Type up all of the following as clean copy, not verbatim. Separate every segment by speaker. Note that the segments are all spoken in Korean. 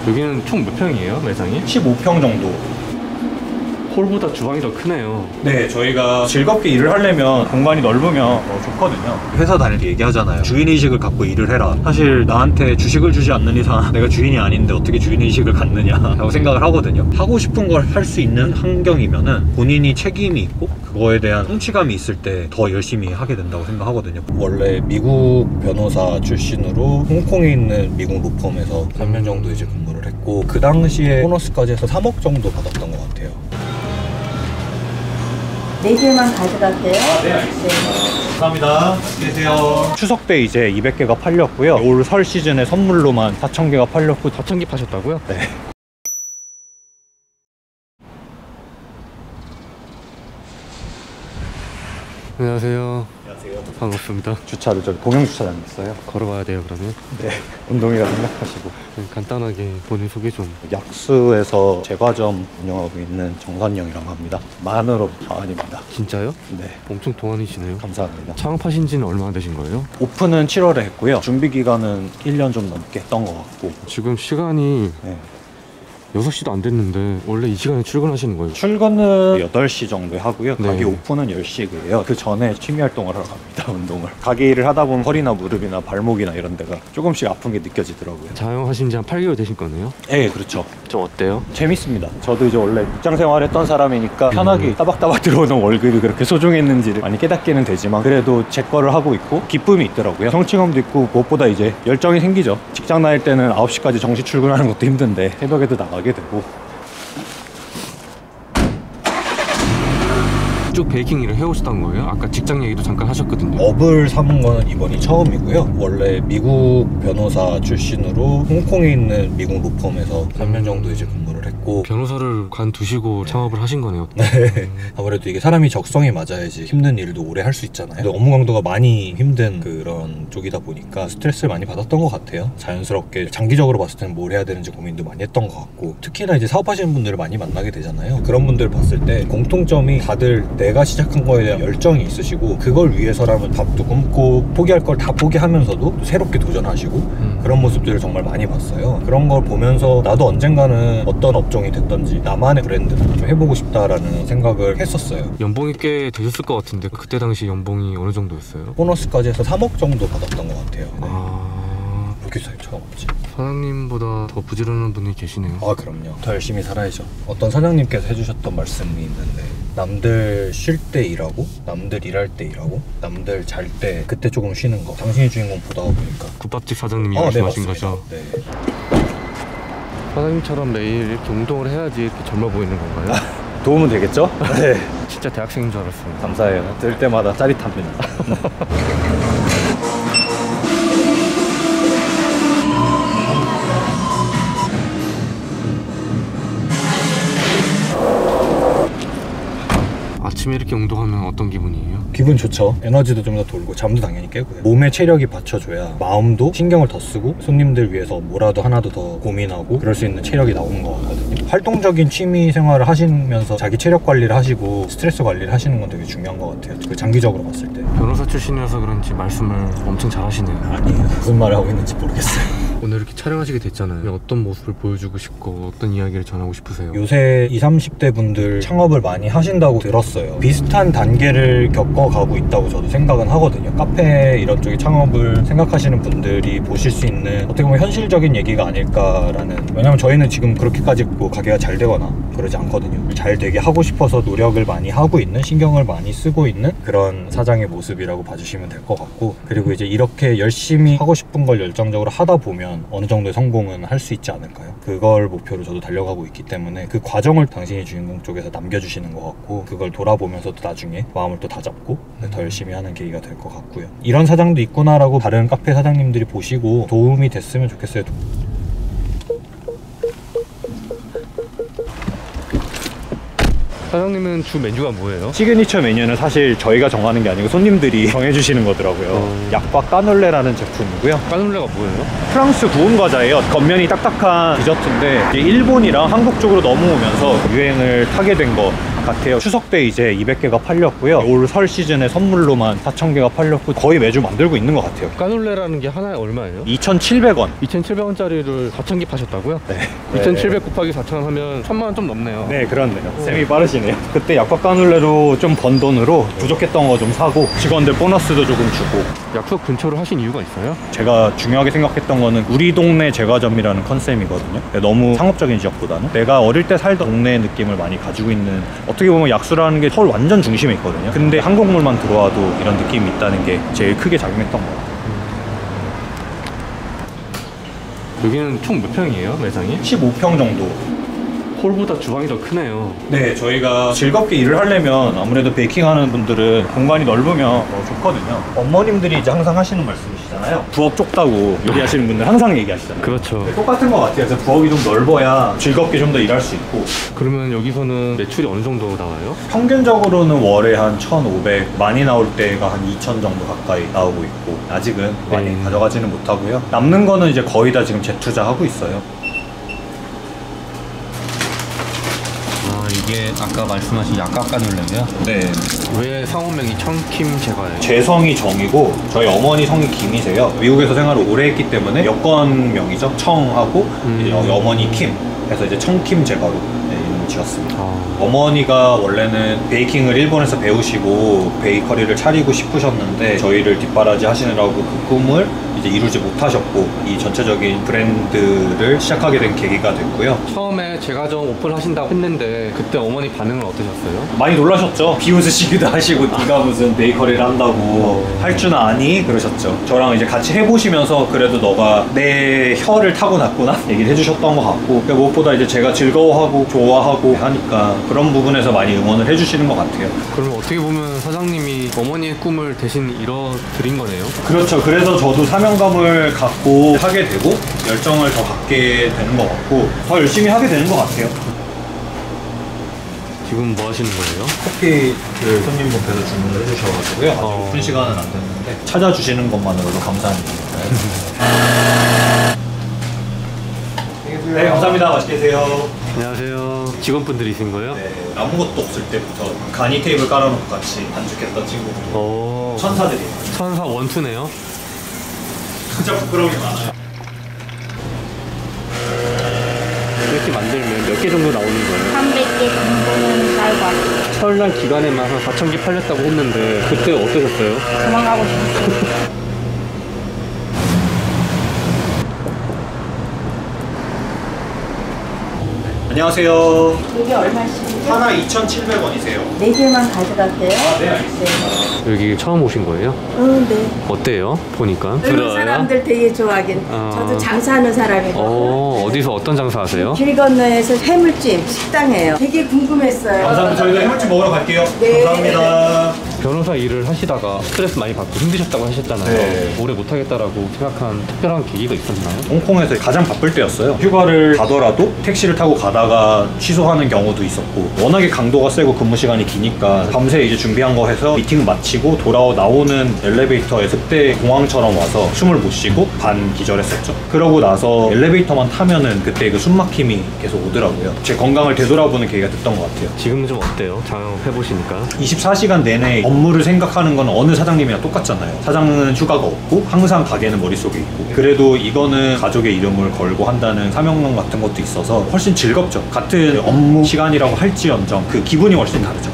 Speaker 1: 여기는 총 몇 평이에요, 매장이?
Speaker 2: 15평 정도.
Speaker 1: 홀보다 주방이 더 크네요.
Speaker 2: 네, 저희가 즐겁게 일을 하려면 공간이 넓으면 좋거든요. 회사 다닐 때 얘기하잖아요. 주인의식을 갖고 일을 해라. 사실 나한테 주식을 주지 않는 이상 내가 주인이 아닌데 어떻게 주인의식을 갖느냐 라고 생각을 하거든요. 하고 싶은 걸 할 수 있는 환경이면은 본인이 책임이 있고 그거에 대한 성취감이 있을 때 더 열심히 하게 된다고 생각하거든요. 원래 미국 변호사 출신으로 홍콩에 있는 미국 로펌에서 3년 정도 이제 근무를 했고, 그 당시에 보너스까지 해서 3억 정도 받았던 것 같아요.
Speaker 3: 4개만 가져갈게요.
Speaker 2: 네, 알겠습니다. 감사합니다. 안녕히 계세요. 추석 때 이제 200개가 팔렸고요. 올 설 시즌에 선물로만 4,000개가 팔렸고.
Speaker 1: 4,000개 파셨다고요?
Speaker 2: 네.
Speaker 1: 안녕하세요.
Speaker 2: 안녕하세요.
Speaker 1: 반갑습니다.
Speaker 2: 주차를 저기 공영주차장에 있어요.
Speaker 1: 걸어가야 돼요, 그러면?
Speaker 2: 네. 운동이라 생각하시고.
Speaker 1: 간단하게 본인 소개 좀.
Speaker 2: 약수에서 제과점 운영하고 있는 정선영이라고 합니다. 만으로 아닙니다.
Speaker 1: 진짜요?
Speaker 2: 네.
Speaker 1: 엄청 동안이시네요.
Speaker 2: 감사합니다.
Speaker 1: 창업하신 지는 얼마나 되신 거예요?
Speaker 2: 오픈은 7월에 했고요. 준비 기간은 1년 좀 넘게 했던 것 같고.
Speaker 1: 지금 시간이
Speaker 2: 네.
Speaker 1: 6시도 안 됐는데 원래 이 시간에 출근하시는 거예요?
Speaker 2: 출근은 8시 정도에 하고요.
Speaker 1: 네.
Speaker 2: 가게 오픈은 10시고요. 그 전에 취미 활동을 하러 갑니다. 운동을. 가게 일을 하다 보면 허리나 무릎이나 발목이나 이런 데가 조금씩 아픈 게 느껴지더라고요.
Speaker 1: 자영하신 지 한 8개월 되신 거네요?
Speaker 2: 네, 그렇죠.
Speaker 1: 좀 어때요?
Speaker 2: 재밌습니다. 저도 이제 원래 직장 생활했던 사람이니까 편하게 따박따박 들어오는 월급이 그렇게 소중했는지를 많이 깨닫기는 되지만, 그래도 제 거를 하고 있고 기쁨이 있더라고요. 성취감도 있고 무엇보다 이제 열정이 생기죠. 직장 다닐 때는 9시까지 정시 출근하는 것도 힘든데 새벽에도 나가게 되고.
Speaker 1: 쭉 베이킹 일을 해오셨던 거예요? 아까 직장 얘기도 잠깐 하셨거든요.
Speaker 2: 업을 삼은 거는 이번이 처음이고요. 원래 미국 변호사 출신으로 홍콩에 있는 미국 로펌에서 3년 정도 이제 근무를 했고.
Speaker 1: 변호사를 관두시고 창업을 하신 거네요.
Speaker 2: 네. 아무래도 이게 사람이 적성에 맞아야지 힘든 일도 오래 할 수 있잖아요. 근데 업무 강도가 많이 힘든 그런 쪽이다 보니까 스트레스를 많이 받았던 것 같아요. 자연스럽게 장기적으로 봤을 때는 뭘 해야 되는지 고민도 많이 했던 것 같고, 특히나 이제 사업하시는 분들을 많이 만나게 되잖아요. 그런 분들을 봤을 때 공통점이 다들 내가 시작한 거에 대한 열정이 있으시고, 그걸 위해서라면 밥도 굶고 포기할 걸 다 포기하면서도 새롭게 도전하시고 그런 모습들을 정말 많이 봤어요. 그런 걸 보면서 나도 언젠가는 어떤 업종이 됐던지 나만의 브랜드를 좀 해보고 싶다라는 생각을 했었어요.
Speaker 1: 연봉이 꽤 되셨을 것 같은데 그때 당시 연봉이 어느 정도였어요?
Speaker 2: 보너스까지 해서 3억 정도 받았던 것 같아요. 네. 그렇게 차이가 없지.
Speaker 1: 사장님보다 더 부지런한 분이 계시네요.
Speaker 2: 아, 그럼요. 더 열심히 살아야죠. 어떤 사장님께서 해주셨던 말씀이 있는데, 남들 쉴 때 일하고 남들 일할 때 일하고 남들 잘 때 그때 조금 쉬는 거, 당신이 주인공 보다 보니까.
Speaker 1: 국밥집 사장님이
Speaker 2: 네,
Speaker 1: 말씀하신
Speaker 2: 맞습니다.
Speaker 1: 거죠?
Speaker 2: 네.
Speaker 1: 사장님처럼 매일 이렇게 운동을 해야지 이렇게 젊어 보이는 건가요?
Speaker 2: 도움은 되겠죠? 네.
Speaker 1: 진짜 대학생인 줄 알았어요.
Speaker 2: 감사해요. 들 때마다 짜릿합니다.
Speaker 1: 아침에 이렇게 운동하면 어떤 기분이에요?
Speaker 2: 기분 좋죠. 에너지도 좀 더 돌고 잠도 당연히 깨고요. 몸의 체력이 받쳐줘야 마음도 신경을 더 쓰고 손님들 위해서 뭐라도 하나도 더 고민하고 그럴 수 있는 체력이 나오는 것 같거든요. 활동적인 취미 생활을 하시면서 자기 체력 관리를 하시고 스트레스 관리를 하시는 건 되게 중요한 것 같아요. 그 장기적으로 봤을 때.
Speaker 1: 변호사 출신이라서 그런지 말씀을 엄청 잘하시네요.
Speaker 2: 아니에요. 무슨 말을 하고 있는지 모르겠어요.
Speaker 1: 오늘 이렇게 촬영하시게 됐잖아요. 어떤 모습을 보여주고 싶고 어떤 이야기를 전하고 싶으세요?
Speaker 2: 요새 20, 30대 분들 창업을 많이 하신다고 들었어요. 비슷한 단계를 겪어가고 있다고 저도 생각은 하거든요. 카페 이런 쪽에 창업을 생각하시는 분들이 보실 수 있는 어떻게 보면 현실적인 얘기가 아닐까라는. 왜냐면 저희는 지금 그렇게까지 뭐 가게가 잘 되거나 그러지 않거든요. 잘 되게 하고 싶어서 노력을 많이 하고 있는, 신경을 많이 쓰고 있는 그런 사장의 모습이라고 봐주시면 될 것 같고, 그리고 이제 이렇게 열심히 하고 싶은 걸 열정적으로 하다 보면 어느 정도의 성공은 할 수 있지 않을까요? 그걸 목표로 저도 달려가고 있기 때문에 그 과정을 당신이 주인공 쪽에서 남겨주시는 것 같고, 그걸 돌아보면서도 나중에 마음을 또 다잡고 더 열심히 하는 계기가 될 것 같고요. 이런 사장도 있구나라고 다른 카페 사장님들이 보시고 도움이 됐으면 좋겠어요.
Speaker 1: 사장님은 주 메뉴가 뭐예요?
Speaker 2: 시그니처 메뉴는 사실 저희가 정하는 게 아니고 손님들이 정해주시는 거더라고요. 약과 까눌레라는 제품이고요.
Speaker 1: 까눌레가 뭐예요?
Speaker 2: 프랑스 구운 과자예요. 겉면이 딱딱한 디저트인데 이게 일본이랑 한국 쪽으로 넘어오면서 유행을 타게 된 거 같아요. 추석 때 이제 200개가 팔렸고요. 올 설 시즌에 선물로만 4,000개가 팔렸고 거의 매주 만들고 있는 것 같아요.
Speaker 1: 까눌레라는 게 하나에 얼마예요?
Speaker 2: 2,700원.
Speaker 1: 2,700원짜리를 4,000개 파셨다고요?
Speaker 2: 네.
Speaker 1: 2,700 곱하기 4,000 하면 1,000만 원 좀 넘네요.
Speaker 2: 네, 그렇네요. 쌤이 빠르시네요. 그때 약과 까눌레로 좀 번 돈으로 부족했던 거 좀 사고 직원들 보너스도 조금 주고.
Speaker 1: 약속 근처로 하신 이유가 있어요?
Speaker 2: 제가 중요하게 생각했던 거는 우리 동네 제과점이라는 컨셉이거든요. 너무 상업적인 지역보다는 내가 어릴 때 살던 동네 느낌을 많이 가지고 있는, 어떻게 보면 약수라는 게 서울 완전 중심에 있거든요. 근데 한국물만 들어와도 이런 느낌이 있다는 게 제일 크게 작용했던 것 같아요.
Speaker 1: 여기는 총 몇 평이에요, 매장이?
Speaker 2: 15평 정도.
Speaker 1: 홀보다 주방이 더 크네요.
Speaker 2: 네, 저희가 즐겁게 일을 하려면 아무래도 베이킹 하는 분들은 공간이 넓으면 더 좋거든요. 어머님들이 이제 항상 하시는 말씀이시잖아요. 부엌 좁다고 요리하시는 분들 항상 얘기하시잖아요.
Speaker 1: 그렇죠.
Speaker 2: 똑같은 것 같아요. 그래서 부엌이 좀 넓어야 즐겁게 좀 더 일할 수 있고.
Speaker 1: 그러면 여기서는 매출이 어느 정도 나와요?
Speaker 2: 평균적으로는 월에 한 1,500, 많이 나올 때가 한 2,000 정도 가까이 나오고 있고, 아직은 많이 가져가지는 못하고요. 남는 거는 이제 거의 다 지금 재투자하고 있어요.
Speaker 4: 이게 아까 말씀하신 약과 까눌레예요?
Speaker 2: 네.
Speaker 1: 왜 상호명이 청킴 제과예요?
Speaker 2: 제 성이 정이고 저희 어머니 성이 김이세요. 미국에서 생활을 오래 했기 때문에 여권명이죠. 청하고 이제 어머니 킴 해서 이제 청킴 제과로 이름을 지었습니다. 어머니가 원래는 베이킹을 일본에서 배우시고 베이커리를 차리고 싶으셨는데 저희를 뒷바라지 하시느라고 그 꿈을 이제 이루지 못하셨고 이 전체적인 브랜드를 시작하게 된 계기가 됐고요.
Speaker 1: 처음에 제과점 오픈하신다고 했는데 그때 어머니 반응은 어떠셨어요?
Speaker 2: 많이 놀라셨죠? 비웃으시기도 하시고 네가 무슨 베이커리를 한다고 할 줄 아니? 그러셨죠. 저랑 이제 같이 해보시면서 그래도 너가 내 혀를 타고났구나 얘기를 해주셨던 것 같고, 무엇보다 이제 제가 즐거워하고 좋아하고 하니까 그런 부분에서 많이 응원을 해주시는 것 같아요.
Speaker 1: 그러면 어떻게 보면 사장님이 어머니의 꿈을 대신 이뤄드린 거네요?
Speaker 2: 그렇죠. 그래서 저도 사명감을 갖고 하게 되고 열정을 더 갖게 되는 것 같고 더 열심히 하게 되는 것 같아요.
Speaker 1: 지금 뭐 하시는 거예요?
Speaker 2: 커피를 손님분께서 주문을 해주셔가지고요. 아직 오픈 시간은 안 됐는데 찾아주시는 것만으로도 감사합니다. 네, 감사합니다. 맛있게 드세요.
Speaker 1: 안녕하세요. 직원분들이신 거예요?
Speaker 2: 네, 아무것도 없을 때부터 간이 테이블 깔아놓고 같이 반죽했던 친구들. 천사들이에요.
Speaker 1: 천사 원투네요.
Speaker 2: 진짜 부끄러운 게 많아요.
Speaker 1: 이렇게 만들면 몇 개 정도 나오는 거예요?
Speaker 3: 300개 정도는 달고 왔어요.
Speaker 1: 설날 기간에만 한 4,000개 팔렸다고 했는데 그때 어떠셨어요?
Speaker 3: 도망가고 싶었어요.
Speaker 2: 안녕하세요.
Speaker 3: 이게 얼마씩이죠?
Speaker 2: 하나 2,700원이세요.
Speaker 3: 4개만 가져갈게요.
Speaker 2: 아, 네, 알겠습니다.
Speaker 1: 여기 처음 오신 거예요?
Speaker 3: 네.
Speaker 1: 어때요? 보니까?
Speaker 3: 젊은 사람들 되게 좋아하긴. 저도 장사하는 사람이거든요.
Speaker 1: 어디서 어떤 장사 하세요?
Speaker 3: 길 건너에서 해물찜 식당이에요. 되게 궁금했어요.
Speaker 2: 감사합니다. 저희가 해물찜 먹으러 갈게요.
Speaker 3: 네.
Speaker 2: 감사합니다.
Speaker 1: 변호사 일을 하시다가 스트레스 많이 받고 힘드셨다고 하셨잖아요.
Speaker 2: 네.
Speaker 1: 오래 못하겠다라고 생각한 특별한 계기가 있었나요?
Speaker 2: 홍콩에서 가장 바쁠 때였어요. 휴가를 가더라도 택시를 타고 가다가 취소하는 경우도 있었고, 워낙에 강도가 세고 근무 시간이 기니까 밤새 이제 준비한 거 해서 미팅 마치고 나오는 엘리베이터에 그때 공항처럼 와서 숨을 못 쉬고 반 기절했었죠. 그러고 나서 엘리베이터만 타면은 그때 그 숨막힘이 계속 오더라고요. 제 건강을 되돌아보는 계기가 됐던 것 같아요.
Speaker 1: 지금은 좀 어때요? 장업해보시니까?
Speaker 2: 24시간 내내 업무를 생각하는 건 어느 사장님이나 똑같잖아요. 사장은 휴가가 없고 항상 가게는 머릿속에 있고, 그래도 이거는 가족의 이름을 걸고 한다는 사명감 같은 것도 있어서 훨씬 즐겁죠. 같은 업무 시간이라고 할지언정 그 기분이 훨씬 다르죠.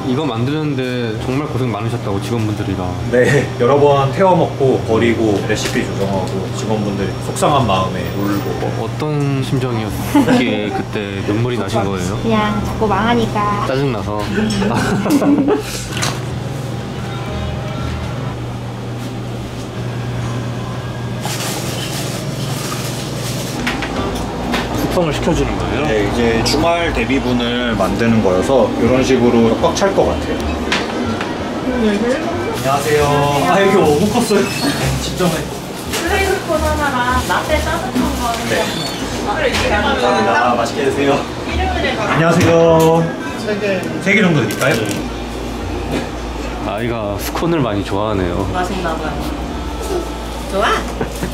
Speaker 1: 이거 만드는데 정말 고생 많으셨다고 직원분들이랑.
Speaker 2: 네, 여러 번 태워먹고 버리고 레시피 조정하고 직원분들이 속상한 마음에 울고.
Speaker 1: 어떤 심정이었기에 그때 눈물이 나신 거예요?
Speaker 3: 그냥 자꾸 망하니까.
Speaker 1: 짜증나서. 숙성을 시켜주는 거예요?
Speaker 2: 네, 이제 주말 대비분을 만드는 거여서 이런 식으로 꽉 찰 것 같아요. 안녕하세요. 아, 여기 너무 컸어요. 직전에.
Speaker 5: 플레이스콘 하나랑 라떼 따뜻한 거.
Speaker 2: 네. 감사합니다. 맛있게 드세요.
Speaker 5: 이름을
Speaker 2: 안녕하세요. 3개 정도 드릴까요?
Speaker 1: 아이가 스콘을 많이 좋아하네요.
Speaker 5: 맛있나 봐요. 좋아?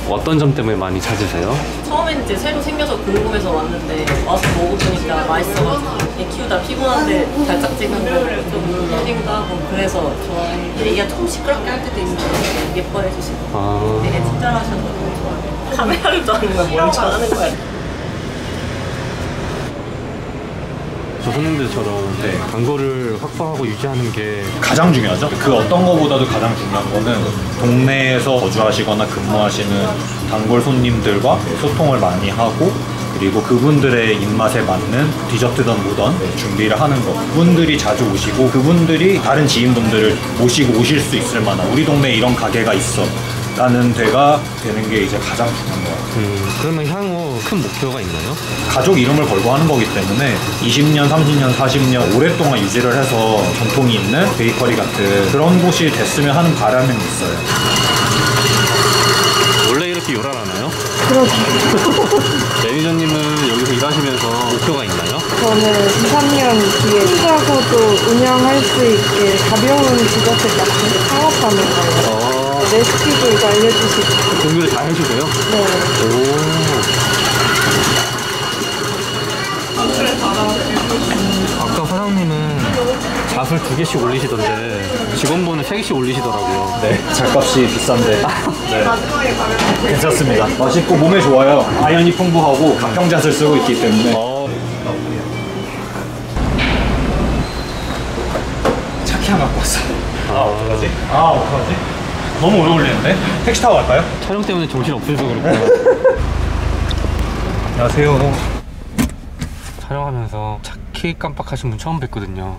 Speaker 1: 어떤 점 때문에 많이 찾으세요?
Speaker 5: 처음엔 이제 새로 생겨서 궁금해서 왔는데 와서 먹어보니까 맛있어가지고 애 키우다 피곤한데 달짝지근 거좀 힐링도 하고 그래서 좋아해요. 애기가 조금 시끄럽게 할 때도 있는데 예뻐해 주시고 되게 친절하셔서 너무 좋아요. 카메라를 좋아하는 거야? 뭘 잘하는 거야?
Speaker 1: 저 손님들처럼 단골을 확보하고 유지하는 게
Speaker 2: 가장 중요하죠. 그 어떤 거보다도 가장 중요한 거는 동네에서 거주하시거나 근무하시는 단골 손님들과 소통을 많이 하고 그리고 그분들의 입맛에 맞는 디저트든 뭐든 준비를 하는 거. 그분들이 자주 오시고 그분들이 다른 지인분들을 모시고 오실 수 있을 만한 우리 동네에 이런 가게가 있어 라는 데가 되는 게 이제 가장 중요한 것 같아요.
Speaker 1: 그러면 향후 큰 목표가 있나요?
Speaker 2: 가족 이름을 걸고 하는 거기 때문에 20년, 30년, 40년 오랫동안 유지를 해서 전통이 있는 베이커리 같은 그런 곳이 됐으면 하는 바람은 있어요.
Speaker 1: 원래 이렇게 요란하나요?
Speaker 6: 그렇죠.
Speaker 1: 매니저님은 여기서 일하시면서 목표가 있나요?
Speaker 6: 저는 2, 3년 뒤에 혼자서도 운영할 수 있게 가벼운 디저트 같은 창업하는 거예요. 레시피도 이거 알려주시고.
Speaker 1: 공유를 다 해주세요?
Speaker 6: 네.
Speaker 1: 아까 사장님은 잣을 2개씩 올리시던데 직원분은 3개씩 올리시더라고요.
Speaker 2: 네, 잣값이 비싼데 네. 괜찮습니다. 맛있고 몸에 좋아요. 아연이 풍부하고 강평잣을 쓰고 있기 때문에 차키 안 갖고 왔어. 어떡하지? 어떡하지? 너무 오래 걸리는데? 택시 타고 갈까요?
Speaker 1: 촬영 때문에 정신 없으셔서 그렇구나.
Speaker 2: 안녕하세요.
Speaker 1: 촬영하면서 차키 깜빡하신 분 처음 뵀거든요.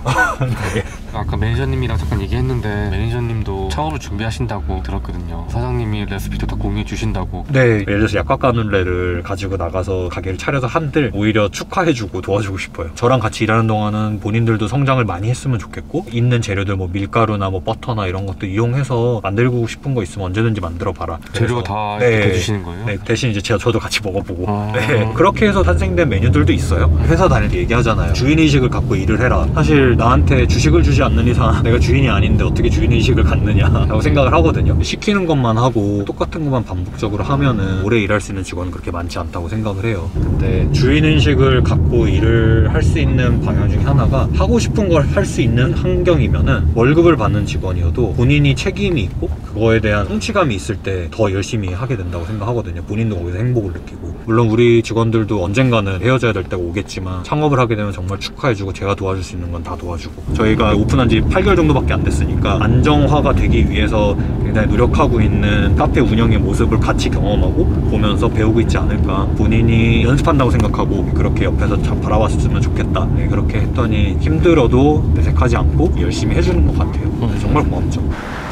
Speaker 1: 아까 매니저님이랑 잠깐 얘기했는데 매니저님도 창업을 준비하신다고 들었거든요. 사장님이 레시피도 다 공유해 주신다고.
Speaker 2: 네, 예를 들어서 약과까눌레를 가지고 나가서 가게를 차려서 한들 오히려 축하해주고 도와주고 싶어요. 저랑 같이 일하는 동안은 본인들도 성장을 많이 했으면 좋겠고 있는 재료들 뭐 밀가루나 뭐 버터나 이런 것도 이용해서 만들고 싶은 거 있으면 언제든지 만들어 봐라.
Speaker 1: 재료가 다 이렇게 해주시는 거예요?
Speaker 2: 네, 대신 이제 저도 같이 먹어보고 네, 그렇게 해서 탄생된 메뉴들도 있어요. 회사 다닐 때 얘기하잖아요. 주인의식을 갖고 일을 해라. 사실 나한테 주식을 주지 않는 이상 내가 주인이 아닌데 어떻게 주인의식을 갖느냐 라고 생각을 하거든요. 시키는 것만 하고 똑같은 것만 반복적으로 하면은 오래 일할 수 있는 직원은 그렇게 많지 않다고 생각을 해요. 근데 주인의식을 갖고 일을 할 수 있는 방향 중에 하나가 하고 싶은 걸 할 수 있는 환경이면은 월급을 받는 직원이어도 본인이 책임이 있고 그거에 대한 성취감이 있을 때 더 열심히 하게 된다고 생각하거든요. 본인도 거기서 행복을 느끼고. 물론 우리 직원들도 언젠가는 헤어져야 될 때가 오겠지만 창업을 하게 되면 정말 축하해주고 제가 도와줄 수 있는 건 다 도와주고. 저희가 오픈한 지 8개월 정도밖에 안 됐으니까 안정화가 되기 위해서 굉장히 노력하고 있는 카페 운영의 모습을 같이 경험하고 보면서 배우고 있지 않을까. 본인이 연습한다고 생각하고 그렇게 옆에서 잘 바라봤으면 좋겠다. 네, 그렇게 했더니 힘들어도 내색하지 않고 열심히 해주는 것 같아요. 정말 고맙죠.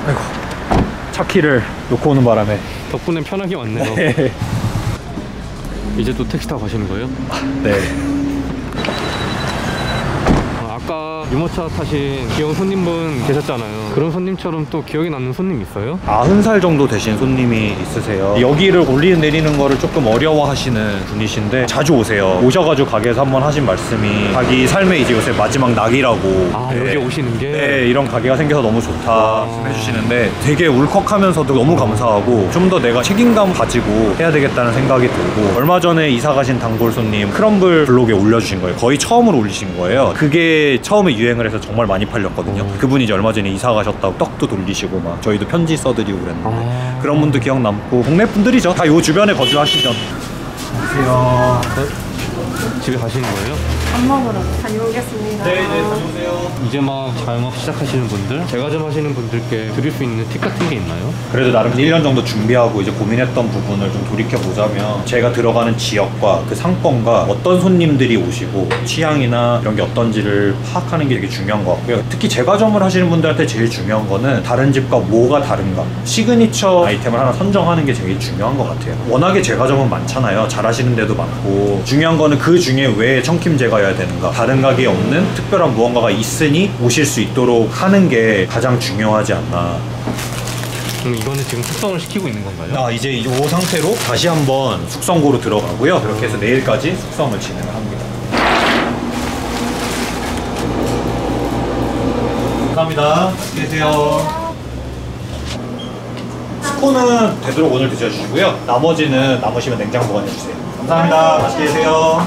Speaker 2: 아이고, 차키를 놓고 오는 바람에
Speaker 1: 덕분에 편하게 왔네요.
Speaker 2: 네.
Speaker 1: 이제 또 택시 타고 가시는 거예요?
Speaker 2: 네.
Speaker 1: 아까 유모차 타신 귀여운 손님분 계셨잖아요. 그런 손님처럼 또 기억에 남는 손님 있어요?
Speaker 2: 90살 정도 되신 손님이 있으세요. 여기를 올리는 내리는 거를 조금 어려워하시는 분이신데 자주 오세요. 오셔가지고 가게에서 한번 하신 말씀이 자기 삶의 이제 요새 마지막 낙이라고. 네.
Speaker 1: 여기 오시는 게?
Speaker 2: 네, 이런 가게가 생겨서 너무 좋다 말씀해 주시는데 되게 울컥하면서도 너무 감사하고 좀 더 내가 책임감 가지고 해야 되겠다는 생각이 들고. 얼마 전에 이사 가신 단골 손님 크럼블 블록에 올려주신 거예요. 거의 처음으로 올리신 거예요. 그게 처음에 유행을 해서 정말 많이 팔렸거든요. 그분이 이제 얼마 전에 이사 가셨다고 떡도 돌리시고 막 저희도 편지 써드리고 그랬는데 그런 분도 기억 남고. 동네 분들이죠. 다 요 주변에 거주하시죠. 안녕하세요.
Speaker 1: 집에 가시는 거예요?
Speaker 6: 밥 먹으러 다녀오겠습니다.
Speaker 2: 네네, 다녀오세요.
Speaker 1: 이제 막 자영업 시작하시는 분들, 제과점 하시는 분들께 드릴 수 있는 팁 같은 게 있나요?
Speaker 2: 그래도 나름 1년 정도 준비하고 이제 고민했던 부분을 좀 돌이켜보자면 제가 들어가는 지역과 그 상권과 어떤 손님들이 오시고 취향이나 이런 게 어떤지를 파악하는 게 되게 중요한 것 같고요. 특히 제과점을 하시는 분들한테 제일 중요한 거는 다른 집과 뭐가 다른가, 시그니처 아이템을 하나 선정하는 게 제일 중요한 것 같아요. 워낙에 제과점은 많잖아요. 잘하시는 데도 많고. 중요한 거는 그 중에 왜 청김 제과여야 되는가, 다른 가게에 없는 특별한 무언가가 있으니 오실 수 있도록 하는 게 가장 중요하지 않나.
Speaker 1: 그럼 이거는 지금 숙성을 시키고 있는 건가요?
Speaker 2: 이제 이 상태로 다시 한번 숙성고로 들어가고요. 그렇게 해서 내일까지 숙성을 진행을 합니다. 감사합니다. 맛있게 드세요. 스콘은 되도록 오늘 드셔주시고요. 나머지는 남으시면 냉장 보관해주세요. 감사합니다. 맛있게 드세요.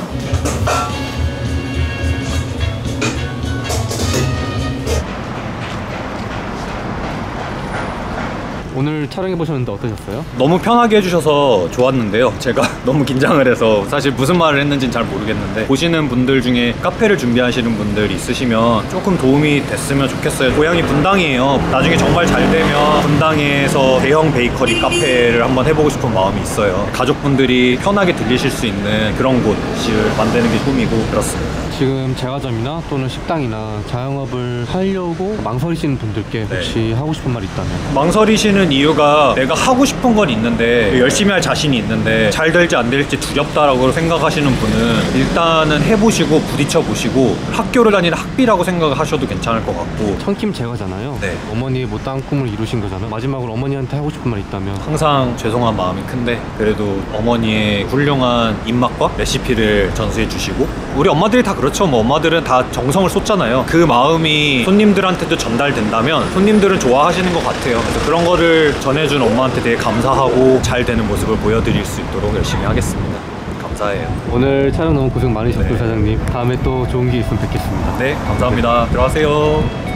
Speaker 1: 오늘 촬영해 보셨는데 어떠셨어요?
Speaker 2: 너무 편하게 해주셔서 좋았는데요. 제가 너무 긴장을 해서 사실 무슨 말을 했는지는 잘 모르겠는데, 보시는 분들 중에 카페를 준비하시는 분들이 있으시면 조금 도움이 됐으면 좋겠어요. 고향이 분당이에요. 나중에 정말 잘 되면 분당에서 대형 베이커리 카페를 한번 해보고 싶은 마음이 있어요. 가족분들이 편하게 들리실 수 있는 그런 곳을 만드는 게 꿈이고 그렇습니다.
Speaker 1: 지금 제과점이나 또는 식당이나 자영업을 하려고 망설이시는 분들께 혹시 하고 싶은 말 있다면?
Speaker 2: 망설이시는 이유가 내가 하고 싶은 건 있는데 열심히 할 자신이 있는데 잘 될지 안 될지 두렵다라고 생각하시는 분은 일단은 해보시고 부딪혀 보시고 학교를 다니는 학비라고 생각하셔도 괜찮을 것 같고,
Speaker 1: 천킴 제과잖아요.
Speaker 2: 네.
Speaker 1: 어머니의 못다한 꿈을 이루신 거잖아요. 마지막으로 어머니한테 하고 싶은 말 있다면?
Speaker 2: 항상 죄송한 마음이 큰데 그래도 어머니의 훌륭한 입맛과 레시피를 전수해 주시고, 우리 엄마들이 다 그렇죠. 뭐 엄마들은 다 정성을 쏟잖아요. 그 마음이 손님들한테도 전달된다면 손님들은 좋아하시는 것 같아요. 그래서 그런 거를 전해준 엄마한테 되게 감사하고 잘 되는 모습을 보여드릴 수 있도록 열심히 하겠습니다. 감사해요.
Speaker 1: 오늘 촬영 너무 고생 많으셨고요.
Speaker 2: 네.
Speaker 1: 사장님. 다음에 또 좋은 게 있으면 뵙겠습니다.
Speaker 2: 네, 감사합니다. 들어가세요.